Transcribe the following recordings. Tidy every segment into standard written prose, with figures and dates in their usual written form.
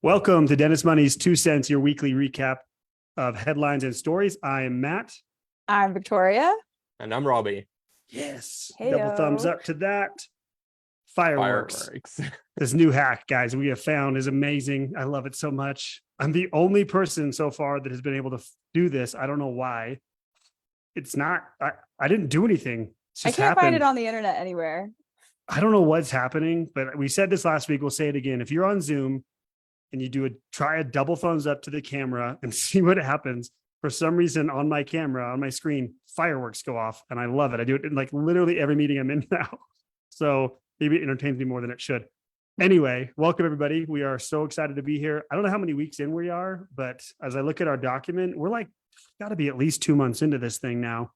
Welcome to Dennis Money's 2 Cents, your weekly recap of headlines and stories. I am Matt. I'm Victoria. And I'm Rabih. Yes, Heyo. double thumbs up to that. Fireworks. Fireworks. This new hack, guys, we have found is amazing. I love it so much. I'm the only person so far that has been able to do this. I don't know why. It's not, I didn't do anything. It's I just can't find happened. it on the internet anywhere. I don't know what's happening, but we said this last week. We'll say it again. If you're on Zoom and you try a double thumbs up to the camera and see what happens, for some reason on my camera, on my screen, fireworks go off. And I love it. I do it in like literally every meeting I'm in now. So maybe it entertains me more than it should. Anyway, welcome everybody. We are so excited to be here. I don't know how many weeks in we are, but as I look at our document, we're like, got to be at least 2 months into this thing now.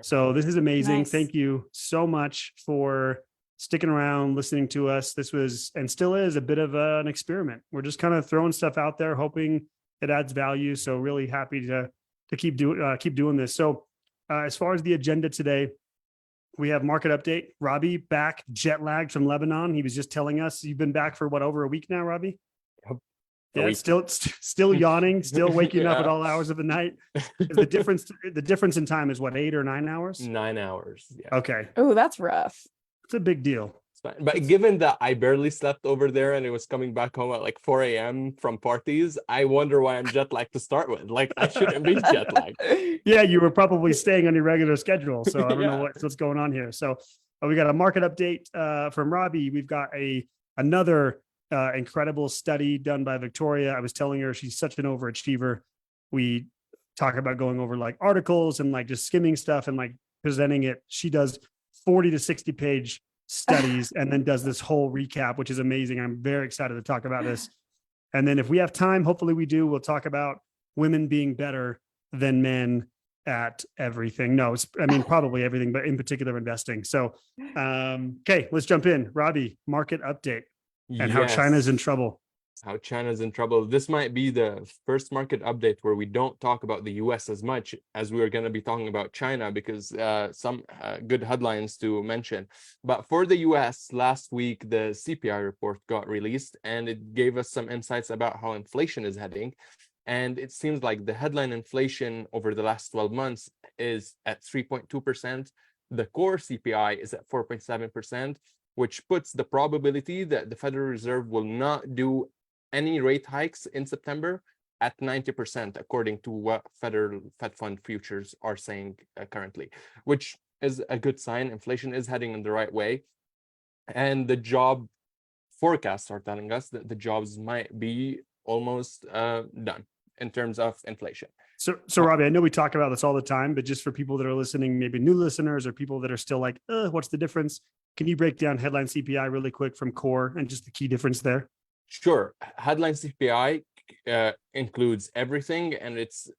So this is amazing. Nice. Thank you so much for sticking around, listening to us. This was and still is a bit of an experiment. We're just kind of throwing stuff out there, hoping it adds value. So really happy to keep doing this. So as far as the agenda today, we have market update. Rabih back jet lagged from Lebanon. He was just telling us you've been back for what, over a week now, Rabih? Yep. Yeah, still yawning, still waking up at all hours of the night. Is the difference in time is what, 8 or 9 hours? 9 hours. Yeah. Okay. Oh, that's rough. It's a big deal. It's fine. But given that I barely slept over there and it was coming back home at like 4 a.m. from parties, I wonder why I'm jet lagged to start with. Like I shouldn't be jet lagged. Yeah, you were probably staying on your regular schedule. So I don't know Yeah. what's going on here. So we got a market update from Rabih. We've got another incredible study done by Victoria. I was telling her she's such an overachiever. We talk about going over like articles and like just skimming stuff and like presenting it. She does 40 to 60 page studies and then does this whole recap, which is amazing. I'm very excited to talk about this. And then if we have time, hopefully we do, we'll talk about women being better than men at everything. No, probably everything, but in particular investing. So, okay, let's jump in. Rabih, market update and how China's in trouble. How China's in trouble. This might be the first market update where we don't talk about the US as much as we are going to be talking about China because some good headlines to mention. But for the US, last week, the CPI report got released and it gave us some insights about how inflation is heading. And it seems like the headline inflation over the last 12 months is at 3.2%. The core CPI is at 4.7%, which puts the probability that the Federal Reserve will not do any rate hikes in September at 90%, according to what Fed Fund futures are saying currently, which is a good sign. Inflation is heading in the right way. And the job forecasts are telling us that the jobs might be almost done in terms of inflation. So Rabih, I know we talk about this all the time, but just for people that are listening, maybe new listeners or people that are still like, what's the difference? Can you break down headline CPI really quick from core and just the key difference there? Sure. Headline CPI includes everything, and it's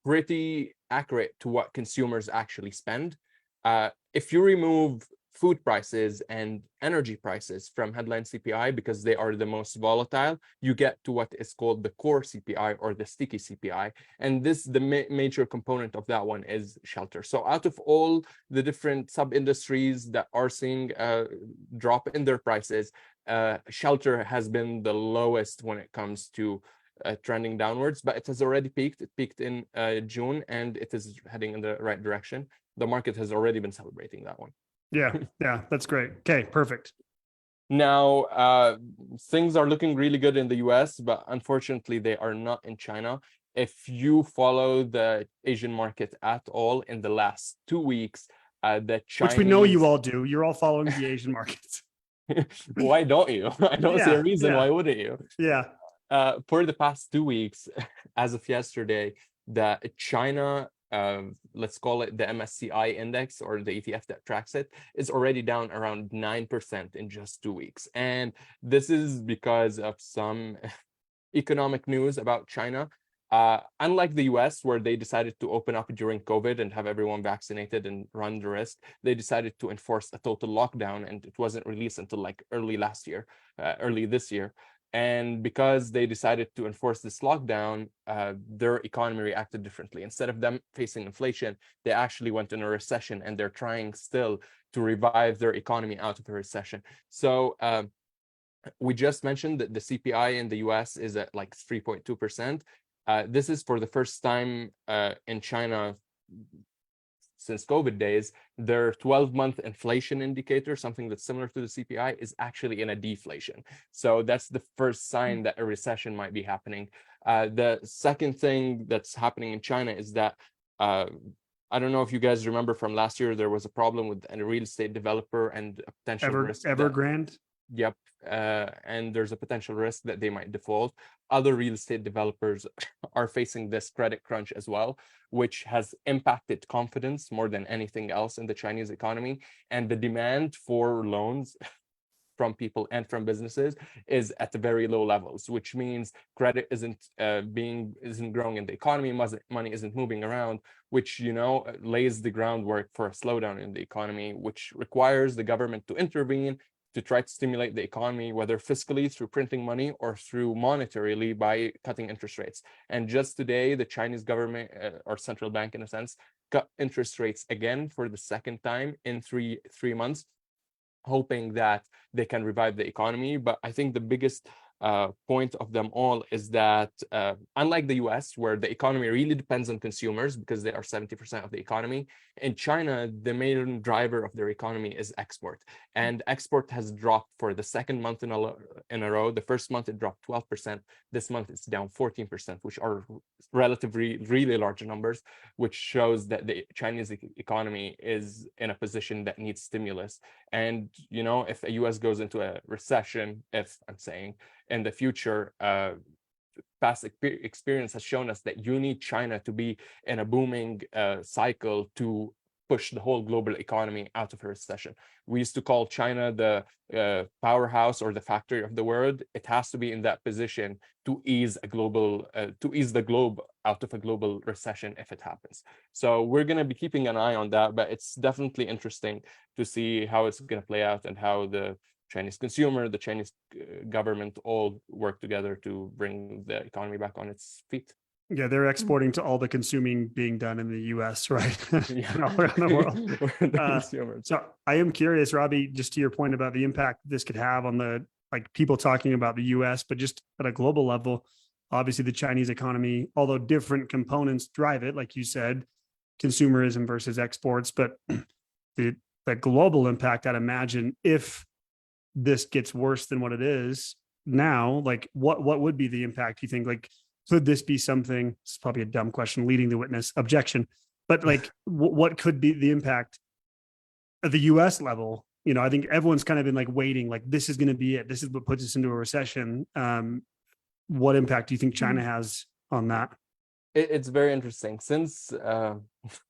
pretty accurate to what consumers actually spend. If you remove food prices and energy prices from headline CPI because they are the most volatile, you get to what is called the core CPI or the sticky CPI. And the major component of that one is shelter. So out of all the different sub-industries that are seeing a drop in their prices, shelter has been the lowest when it comes to trending downwards, but it has already peaked. It peaked in June and it is heading in the right direction. The market has already been celebrating that one. Yeah, that's great. Okay, perfect. Now, things are looking really good in the US, but unfortunately, they are not in China. If you follow the Asian market at all in the last 2 weeks, the Chinese... Which we know you all do. You're all following the Asian markets. Why don't you? I don't see a reason why wouldn't you? Yeah. For the past 2 weeks, as of yesterday, the China, let's call it the MSCI index or the ETF that tracks it, is already down around 9% in just 2 weeks. And this is because of some economic news about China. Unlike the US, where they decided to open up during COVID and have everyone vaccinated and run the risk, they decided to enforce a total lockdown, and it wasn't released until like early this year. And because they decided to enforce this lockdown, their economy reacted differently. Instead of them facing inflation, they actually went in a recession, and they're trying still to revive their economy out of the recession. So We just mentioned that the CPI in the US is at like 3.2%. This is for the first time in China since COVID days. Their 12-month inflation indicator, something that's similar to the CPI, is actually in a deflation. So that's the first sign that a recession might be happening. The second thing that's happening in China is that I don't know if you guys remember from last year, there was a problem with a real estate developer and a potential risk. Evergrande. Yep. And there's a potential risk that they might default. Other real estate developers are facing this credit crunch as well, which has impacted confidence more than anything else in the Chinese economy. And the demand for loans from people and from businesses is at the very low levels, which means credit isn't growing in the economy, money isn't moving around, which lays the groundwork for a slowdown in the economy, which requires the government to intervene to try to stimulate the economy, whether fiscally through printing money or through monetarily by cutting interest rates. And just today, the Chinese government or central bank, in a sense, cut interest rates again for the second time in three months, hoping that they can revive the economy. But I think the biggest point of them all is that unlike the US, where the economy really depends on consumers because they are 70% of the economy, in China, the main driver of their economy is export. And export has dropped for the second month in a row. The first month it dropped 12%. This month it's down 14%, which are relatively really large numbers, which shows that the Chinese economy is in a position that needs stimulus. And if the US goes into a recession, if I'm saying in the future, past experience has shown us that you need China to be in a booming cycle to push the whole global economy out of a recession. We used to call China the powerhouse or the factory of the world. It has to be in that position to ease the globe out of a global recession if it happens. So we're going to be keeping an eye on that, but it's definitely interesting to see how it's going to play out and how the Chinese consumer, the Chinese government all work together to bring the economy back on its feet. Yeah, they're exporting to all the consuming being done in the US, right? Yeah. All around the world. The consumers. So I am curious, Rabih, just to your point about the impact this could have on people talking about the US, but just at a global level, obviously the Chinese economy, although different components drive it, like you said, consumerism versus exports, but the global impact, I'd imagine, if this gets worse than what it is now, what would be the impact, you think? Could this be something, it's probably a dumb question, leading the witness, objection, but what could be the impact at the US level? I think everyone's kind of been waiting, this is going to be it. This is what puts us into a recession. What impact do you think China has on that? It's very interesting since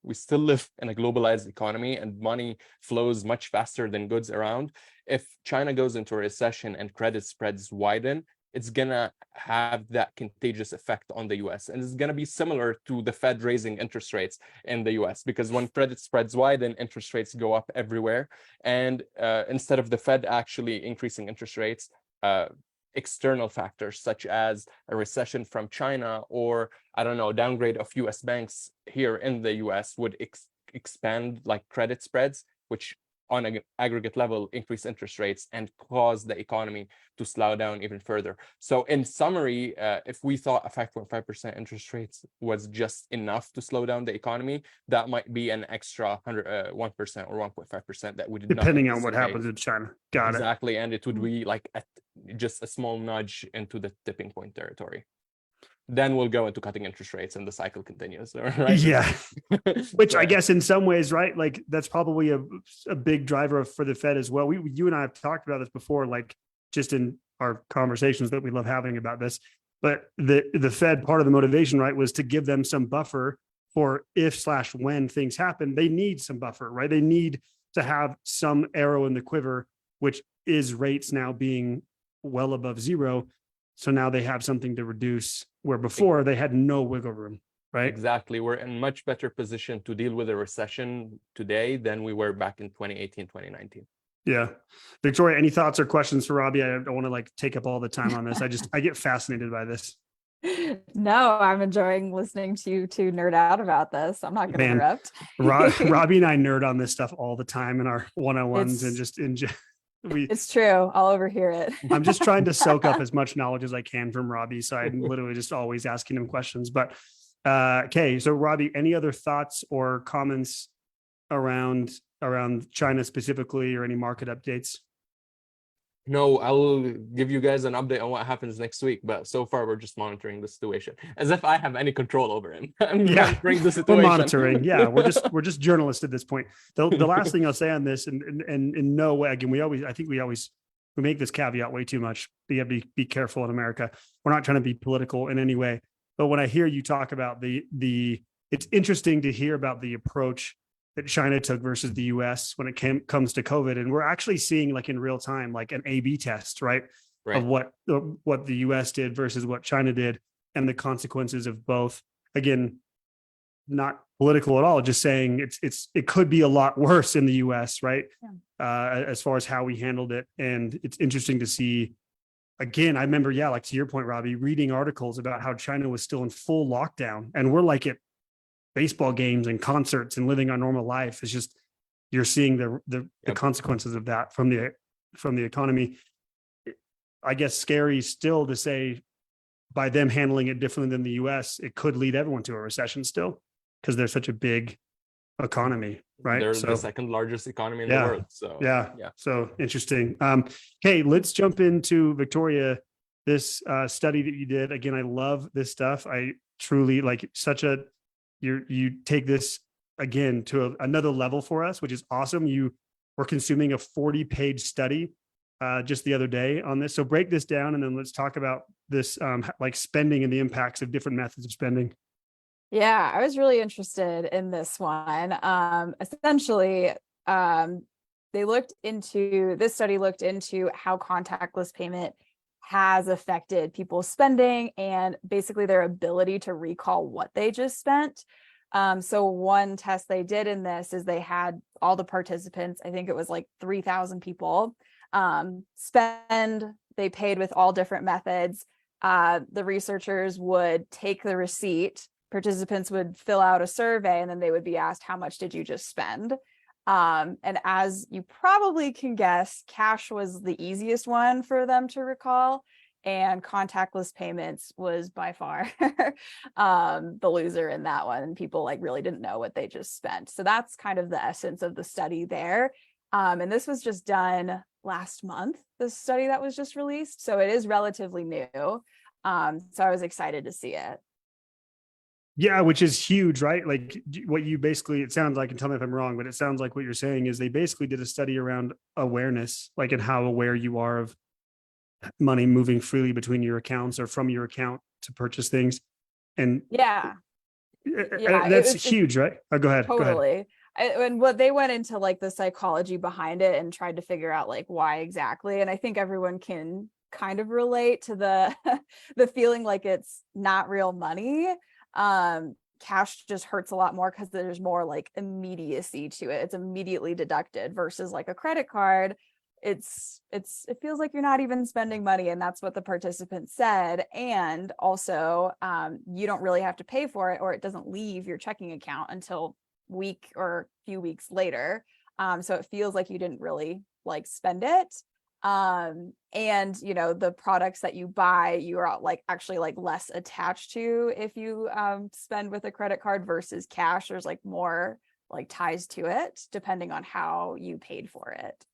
we still live in a globalized economy and money flows much faster than goods around. If China goes into a recession and credit spreads widen, it's going to have that contagious effect on the US. And it's going to be similar to the Fed raising interest rates in the US, because when credit spreads widen, interest rates go up everywhere. And instead of the Fed actually increasing interest rates, external factors such as a recession from China or, I don't know, downgrade of US banks here in the US would expand credit spreads, which on an aggregate level increase interest rates and cause the economy to slow down even further. So in summary, if we thought a 5.5% interest rates was just enough to slow down the economy, that might be an extra 1% or 1.5% that we did depending not on what happens in China. Got it. Exactly. And it would be just a small nudge into the tipping point territory. Then we'll go into cutting interest rates and the cycle continues, right? Yeah. Which I guess in some ways, right? That's probably a big driver for the Fed as well. You and I have talked about this before, just in our conversations that we love having about this, but the Fed, part of the motivation, right, was to give them some buffer for if/when things happen. They need some buffer, right? They need to have some arrow in the quiver, which is rates now being well above zero. So now they have something to reduce where before they had no wiggle room, right? Exactly. We're in much better position to deal with a recession today than we were back in 2018, 2019. Yeah. Victoria, any thoughts or questions for Rabih? I don't want to take up all the time on this. I get fascinated by this. No, I'm enjoying listening to you two nerd out about this. I'm not going to interrupt. Rabih and I nerd on this stuff all the time in our one-on-ones and just in we It's true. I'll overhear it. I'm just trying to soak up as much knowledge as I can from Rabih. So I'm literally just always asking him questions. But okay, so Rabih, any other thoughts or comments around China specifically, or any market updates? No, I'll give you guys an update on what happens next week. But so far, we're just monitoring the situation as if I have any control over him. I'm monitoring the We're situation. monitoring. Yeah, we're just journalists at this point. The last thing I'll say on this, and in no way, again, I think we make this caveat way too much. You have to be careful in America. We're not trying to be political in any way. But when I hear you talk about it's interesting to hear about the approach that China took versus the US when it comes to COVID. And we're actually seeing, like, in real time, like an A/B test, right? Of what the US did versus what China did, and the consequences of both. Again, not political at all, just saying it could be a lot worse in the US, right? Yeah. As far as how we handled it. And it's interesting to see. Again, I remember, like to your point, Rabih, reading articles about how China was still in full lockdown, and we're like at baseball games and concerts and living our normal life. It's just, you're seeing the consequences of that from the economy. I guess scary still to say, by them handling it differently than the US, it could lead everyone to a recession still, because they're such a big economy, right? They're the second largest economy in the world. So so interesting. Okay, let's jump into Victoria, this study that you did. Again, I love this stuff. I truly like you take this again to another level for us, which is awesome. You were consuming a 40-page study just the other day on this. So break this down, and then let's talk about this, like spending and the impacts of different methods of spending. Yeah, I was really interested in this one. Essentially, this study looked into how contactless payment has affected people's spending and basically their ability to recall what they just spent. So one test they did in this is they had all the participants, I think it was like 3,000 people, spend. They paid with all different methods. The researchers would take the receipt. Participants would fill out a survey, and then they would be asked, how much did you just spend? And as you probably can guess, cash was the easiest one for them to recall, and contactless payments was by far the loser in that one. And people really didn't know what they just spent. So that's kind of the essence of the study there. And this was just done last month, the study that was just released. So it is relatively new. So I was excited to see it. Yeah, which is huge, right? Like what you basically, it sounds like, and tell me if I'm wrong, but it sounds like what you're saying is they basically did a study around awareness, like, and how aware you are of money moving freely between your accounts or from your account to purchase things. And that's huge, right? Oh, go ahead. Totally. And what they went into the psychology behind it and tried to figure out why exactly. And I think everyone can kind of relate to the the feeling like it's not real money. Cash just hurts a lot more because there's more immediacy to it. It's immediately deducted versus a credit card. It feels like you're not even spending money, and that's what the participants said. And also, you don't really have to pay for it, or it doesn't leave your checking account until week or few weeks later. So it feels like you didn't really spend it. And the products that you buy, you are actually less attached to if you spend with a credit card versus cash. There's more ties to it depending on how you paid for it.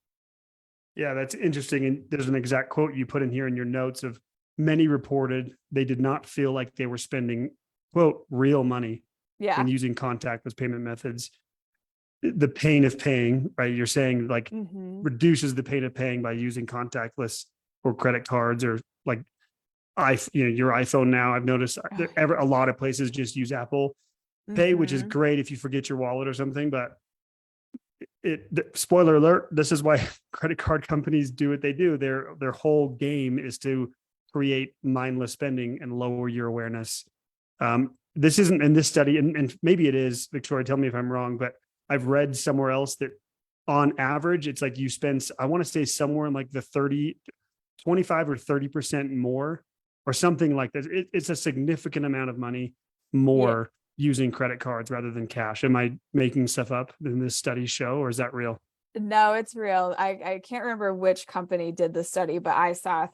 Yeah, that's interesting. And there's an exact quote you put in here in your notes of many reported they did not feel like they were spending, quote, real money when using contactless payment methods. The pain of paying, right? You're saying reduces the pain of paying by using contactless or credit cards, or your iPhone now. I've noticed a lot of places just use Apple Pay, which is great if you forget your wallet or something. But spoiler alert, this is why credit card companies do what they do. Their whole game is to create mindless spending and lower your awareness. This isn't in this study, and maybe it is, Victoria, tell me if I'm wrong, but I've read somewhere else that on average, it's you spend, I want to say somewhere in the 25 or 30% more or something like that. It's a significant amount of money more using credit cards rather than cash. Am I making stuff up in this study show, or is that real? No, it's real. I can't remember which company did the study, but I saw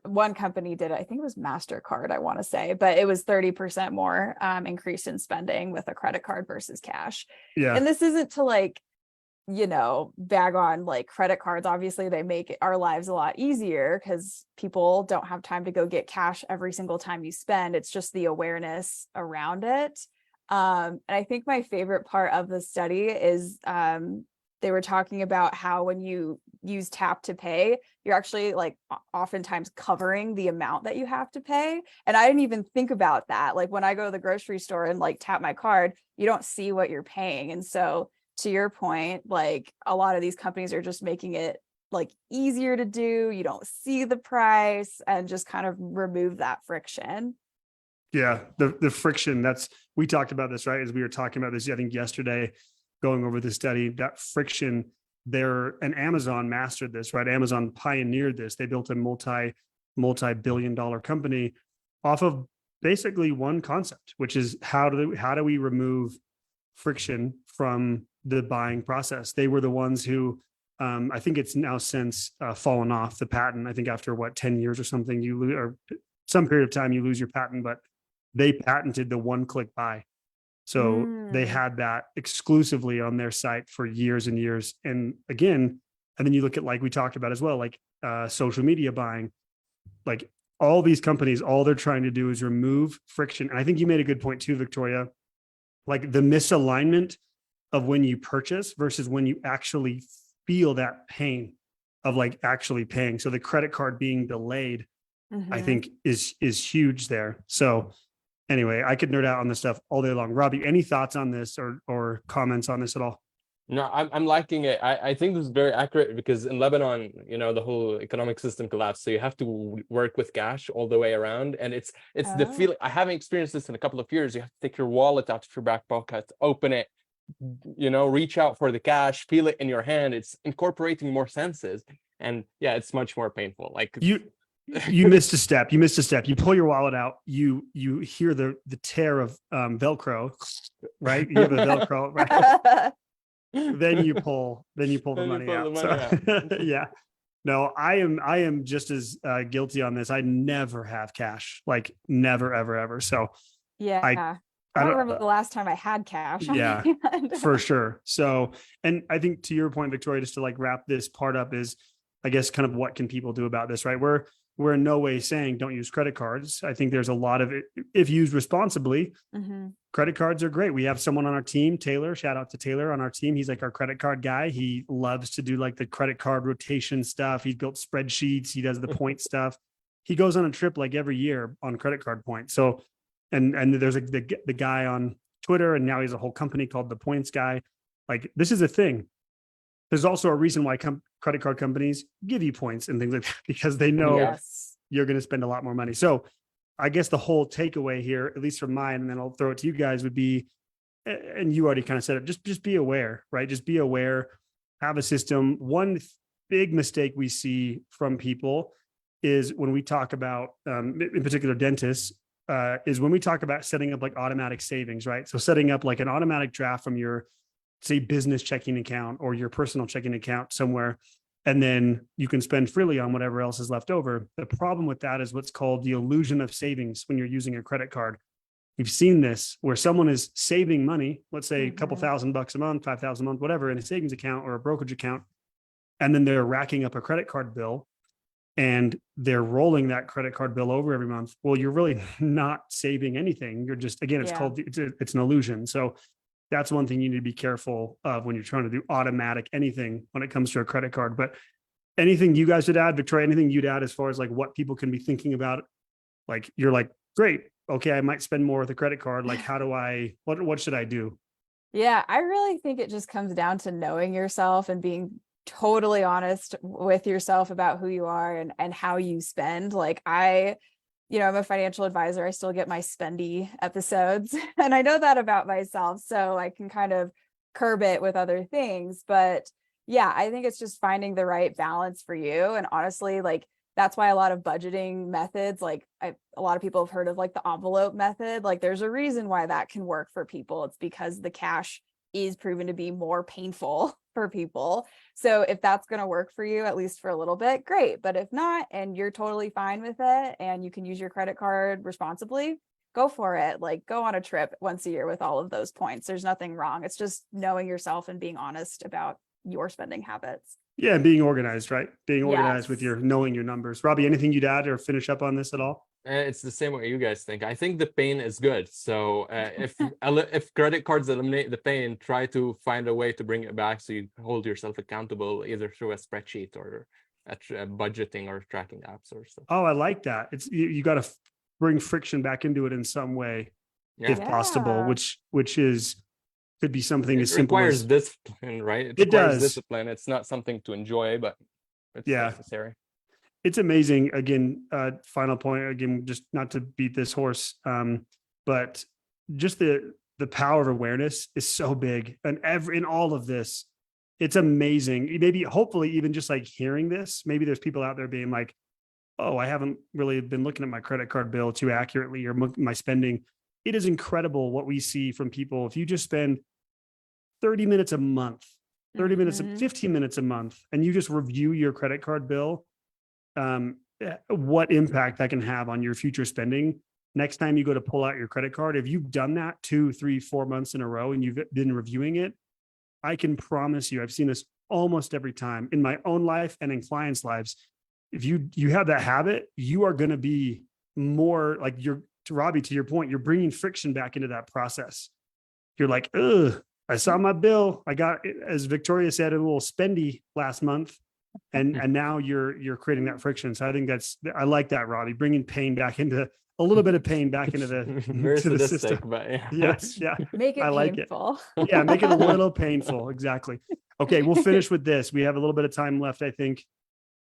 one company did it. I think it was MasterCard, I want to say, but it was 30% more increase in spending with a credit card versus cash. Yeah. And this isn't to like, bag on like credit cards. Obviously, they make our lives a lot easier because people don't have time to go get cash every single time you spend. It's just the awareness around it. And I think my favorite part of the study is they were talking about how when you use tap to pay, you're actually like oftentimes covering the amount that you have to pay. And I didn't even think about that. Like when I go to the grocery store and like tap my card, you don't see what you're paying. And so to your point, like a lot of these companies are just making it like easier to do. You don't see the price and just kind of remove that friction. Yeah. The friction, we talked about this, right? As we were talking about this, I think yesterday, going over the study, that friction there, and Amazon mastered this, right? Amazon pioneered this. They built a multi-billion-dollar company off of basically one concept, which is how do we remove friction from the buying process? They were the ones who, I think it's now since fallen off the patent. I think after 10 years or something, you lose, or some period of time, you lose your patent, but they patented the one-click buy. So they had that exclusively on their site for years and years. And again, and then you look at, like we talked about as well, like social media buying, like all these companies, all they're trying to do is remove friction. And I think you made a good point too, Victoria, like the misalignment of when you purchase versus when you actually feel that pain of like actually paying. So the credit card being delayed, I think is huge there. So anyway, I could nerd out on this stuff all day long. Rabih, any thoughts on this or comments on this at all? No, I'm liking it. I think this is very accurate because in Lebanon, the whole economic system collapsed. So you have to work with cash all the way around. And it's the feeling. I haven't experienced this in a couple of years. You have to take your wallet out of your back pocket, open it, reach out for the cash, feel it in your hand. It's incorporating more senses. And yeah, it's much more painful. Like you missed a step. You missed a step. You pull your wallet out. You hear the tear of Velcro, right? You have a Velcro, right? then you pull the money out. Yeah. No, I am just as guilty on this. I never have cash, like never, ever, ever. So yeah, I don't remember the last time I had cash. Yeah, for sure. So, and I think to your point, Victoria, just to like wrap this part up is, I guess, kind of what can people do about this, right? We're in no way saying don't use credit cards. I think there's a lot of it, if used responsibly, credit cards are great. We have someone on our team, Taylor, shout out to Taylor on our team. He's like our credit card guy. He loves to do like the credit card rotation stuff. He's built spreadsheets. He does the point stuff. He goes on a trip like every year on credit card points. So, and there's the guy on Twitter, and now he's a whole company called the Points Guy. Like this is a thing. There's also a reason why credit card companies give you points and things like that, because they know you're going to spend a lot more money. So I guess the whole takeaway here, at least from mine, and then I'll throw it to you guys, would be, and you already kind of said it, just be aware, right? Just be aware, have a system. One big mistake we see from people is when we talk about, in particular dentists, is when we talk about setting up like automatic savings, right? So setting up like an automatic draft from your, say, business checking account or your personal checking account somewhere, and then you can spend freely on whatever else is left over. The problem with that is what's called the illusion of savings when you're using a credit card. We've seen this where someone is saving money, let's say a couple $1,000 a month, 5,000 a month, whatever, in a savings account or a brokerage account, and then they're racking up a credit card bill and they're rolling that credit card bill over every month. Well, you're really not saving anything. You're just, again, it's an illusion. So that's one thing you need to be careful of when you're trying to do automatic anything when it comes to a credit card. But anything you guys would add, Victoria, anything you'd add as far as like what people can be thinking about? Like, you're like, great, okay, I might spend more with a credit card. Like, how do what should I do? Yeah, I really think it just comes down to knowing yourself and being totally honest with yourself about who you are and how you spend. Like I'm a financial advisor. I still get my spendy episodes and I know that about myself. So I can kind of curb it with other things. But yeah, I think it's just finding the right balance for you. And honestly, like that's why a lot of budgeting methods, like a lot of people have heard of like the envelope method. Like there's a reason why that can work for people. It's because the cash is proven to be more painful for people. So if that's going to work for you, at least for a little bit, great. But if not, and you're totally fine with it and you can use your credit card responsibly, go for it. Like, go on a trip once a year with all of those points. There's nothing wrong. It's just knowing yourself and being honest about your spending habits. Yeah, being organized, right? Being organized with Yes. your knowing your numbers. Rabih, anything you'd add or finish up on this at all? It's the same way you guys think. I think the pain is good. So if credit cards eliminate the pain, try to find a way to bring it back so you hold yourself accountable either through a spreadsheet or a budgeting or tracking apps or stuff. Oh, I like that. It's you got to bring friction back into it in some way, if possible, which is could be something as simple requires as discipline, right? It requires does. discipline. It's not something to enjoy, but it's necessary. It's amazing. Again, final point, again, just not to beat this horse, but just the power of awareness is so big. And in all of this, it's amazing. Maybe, hopefully, even just like hearing this, maybe there's people out there being like, oh, I haven't really been looking at my credit card bill too accurately or my spending. It is incredible what we see from people. If you just spend 30 minutes a month, 30 minutes, 15 minutes a month, and you just review your credit card bill, what impact that can have on your future spending. Next time you go to pull out your credit card, if you've done that 2, 3, 4 months in a row and you've been reviewing it, I can promise you, I've seen this almost every time in my own life and in clients' lives. If you have that habit, you are going to be more like Rabih, to your point, you're bringing friction back into that process. You're like, ugh, I saw my bill. I got, as Victoria said, a little spendy last month. And now you're creating that friction. So I think I like that, Rabih, bringing pain back into a little bit of pain back into the, Very to the sadistic, system. but yeah. Yes. Yeah. Make it I like painful. Yeah. Make it a little painful. Exactly. Okay. We'll finish with this. We have a little bit of time left, I think.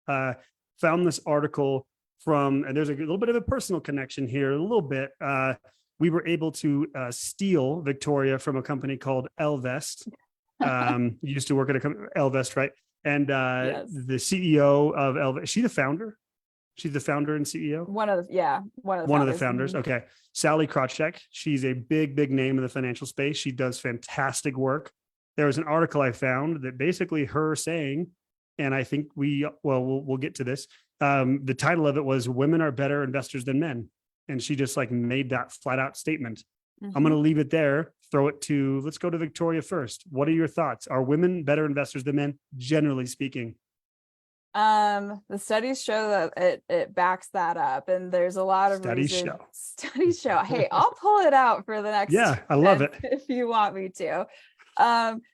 Found this article and there's a little bit of a personal connection here, a little bit. We were able to steal Victoria from a company called Elvest. You used to work at a company, Elvest, right? And the CEO of Elvest, is she the founder? She's the founder and CEO? One of the founders. Okay. Sally Krawcheck. She's a big name in the financial space. She does fantastic work. There was an article I found that basically her saying, and I think we'll get to this. The title of it was "Women Are Better Investors Than Men." And she just like made that flat out statement. I'm going to leave it there. Let's go to Victoria first. What are your thoughts? Are women better investors than men, generally speaking? The studies show that it backs that up, and there's a lot of studies show. Hey, I'll pull it out for the next. Yeah, I love it if you want me to.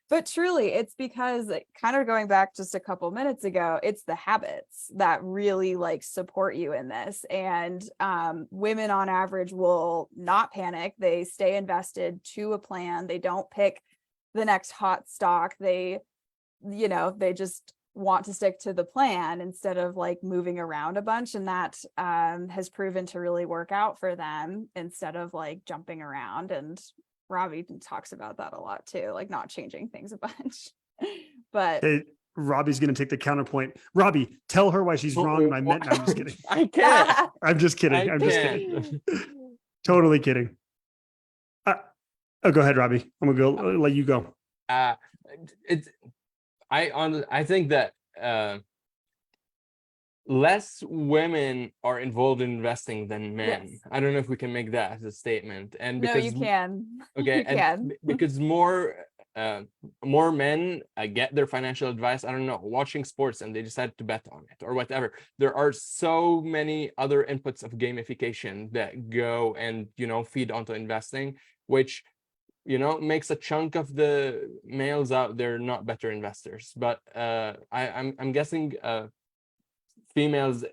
But truly, it's because, kind of going back just a couple minutes ago, it's the habits that really like support you in this. And women on average will not panic. They stay invested to a plan. They don't pick the next hot stock. They just want to stick to the plan instead of like moving around a bunch. And that has proven to really work out for them instead of like jumping around. And Rabih talks about that a lot too, like not changing things a bunch. But Rabih's going to take the counterpoint. Rabih, tell her why she's wrong. And I'm just kidding. I can't. I'm just kidding. I'm just kidding. Totally kidding. Go ahead, Rabih. I'm going to let you go. I think that less women are involved in investing than men. Yes. I don't know if we can make that as a statement. And because you can. Okay, you can. Because more men get their financial advice, I don't know, watching sports, and they decide to bet on it or whatever. There are so many other inputs of gamification that go and feed onto investing, which makes a chunk of the males out there not better investors. But I'm guessing females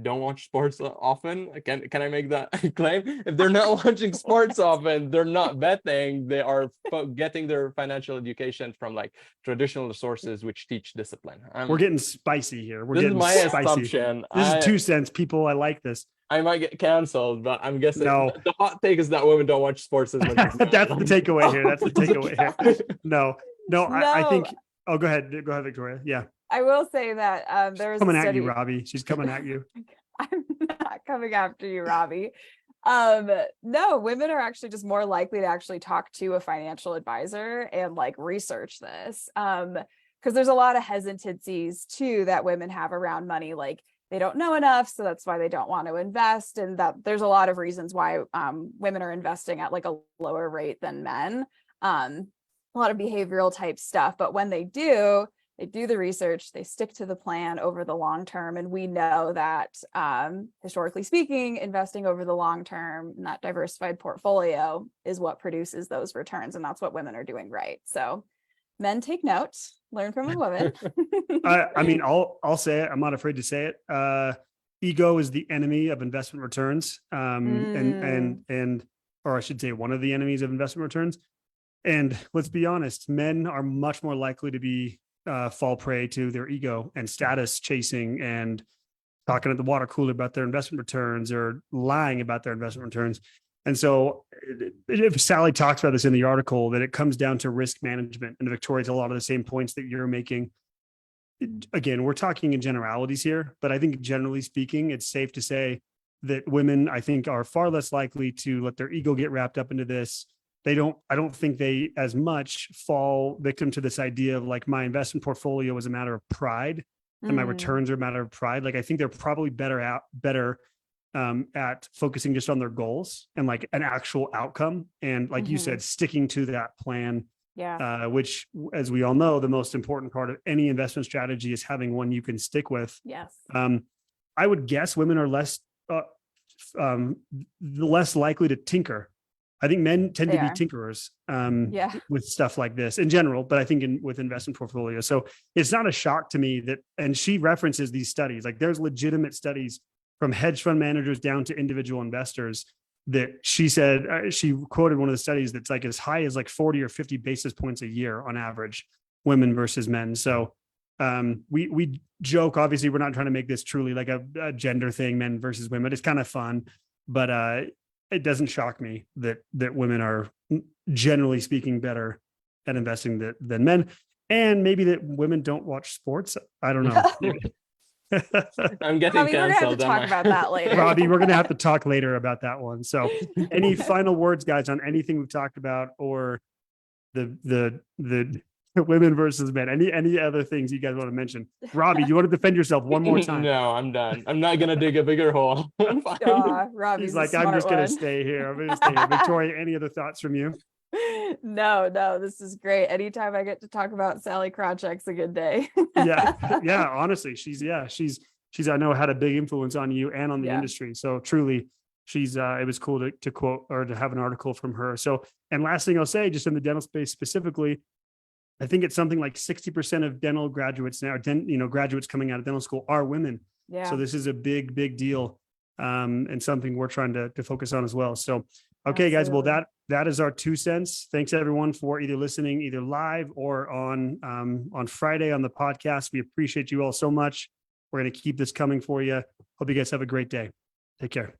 don't watch sports often. Can I make that claim? If they're not watching sports often, they're not betting. They are getting their financial education from like traditional sources which teach discipline. We're getting spicy here. This is my assumption. This is 2 cents, people. I like this. I might get canceled, but I'm guessing the hot take is that women don't watch sports as much as That's the takeaway here. That's the takeaway here. No. I think. Oh, go ahead. Go ahead, Victoria. Yeah. I will say that there was coming at you, Rabih. She's coming at you. I'm not coming after you, Rabih. No, women are actually just more likely to actually talk to a financial advisor and like research this. Because there's a lot of hesitancies too that women have around money, like they don't know enough, so that's why they don't want to invest, and that there's a lot of reasons why women are investing at like a lower rate than men. A lot of behavioral type stuff, but when they do the research, they stick to the plan over the long term. And we know that historically speaking, investing over the long term in that diversified portfolio is what produces those returns. And that's what women are doing right. So men, take note, learn from a woman. I mean, I'll say it. I'm not afraid to say it. Ego is the enemy of investment returns. And or I should say one of the enemies of investment returns. And let's be honest, men are much more likely to be fall prey to their ego and status chasing and talking at the water cooler about their investment returns or lying about their investment returns. And so if Sally talks about this in the article, that it comes down to risk management, and Victoria's a lot of the same points that you're making. Again, we're talking in generalities here, but I think generally speaking, it's safe to say that women, I think, are far less likely to let their ego get wrapped up into this. I don't think they as much fall victim to this idea of like my investment portfolio is a matter of pride and my returns are a matter of pride. Like I think they're probably better at focusing just on their goals and like an actual outcome. And like you said, sticking to that plan, which, as we all know, the most important part of any investment strategy is having one you can stick with. Yes. I would guess women are less likely to tinker. I think men tend to be tinkerers with stuff like this in general, but I think with investment portfolios. So it's not a shock to me that, and she references these studies, like there's legitimate studies from hedge fund managers down to individual investors that she said, she quoted one of the studies that's like as high as like 40 or 50 basis points a year on average, women versus men. So we joke, obviously we're not trying to make this truly like a gender thing, men versus women. It's kind of fun, but it doesn't shock me that women are generally speaking better at investing than men, and maybe that women don't watch sports. I don't know. I'm getting Rabih, we're gonna have to talk about that later. Rabih, we're going to have to talk later about that one. So any final words, guys, on anything we've talked about, or the women versus men, any other things you guys want to mention? Rabih, you want to defend yourself one more time? No, I'm done. I'm not gonna dig a bigger hole. Rabih's He's like, I'm just going to stay here. I'm going to stay here. Victoria, any other thoughts from you? No, this is great. Anytime I get to talk about Sally Krawcheck's a good day. Yeah. Honestly, she's I know had a big influence on you and on the industry. So truly, it was cool to quote or to have an article from her. So, and last thing I'll say, just in the dental space specifically, I think it's something like 60% of dental graduates now, graduates coming out of dental school are women. Yeah. So this is a big deal, and something we're trying to focus on as well. So, okay, guys, well, that is our 2 cents. Thanks everyone for either listening, either live or on Friday on the podcast. We appreciate you all so much. We're going to keep this coming for you. Hope you guys have a great day. Take care.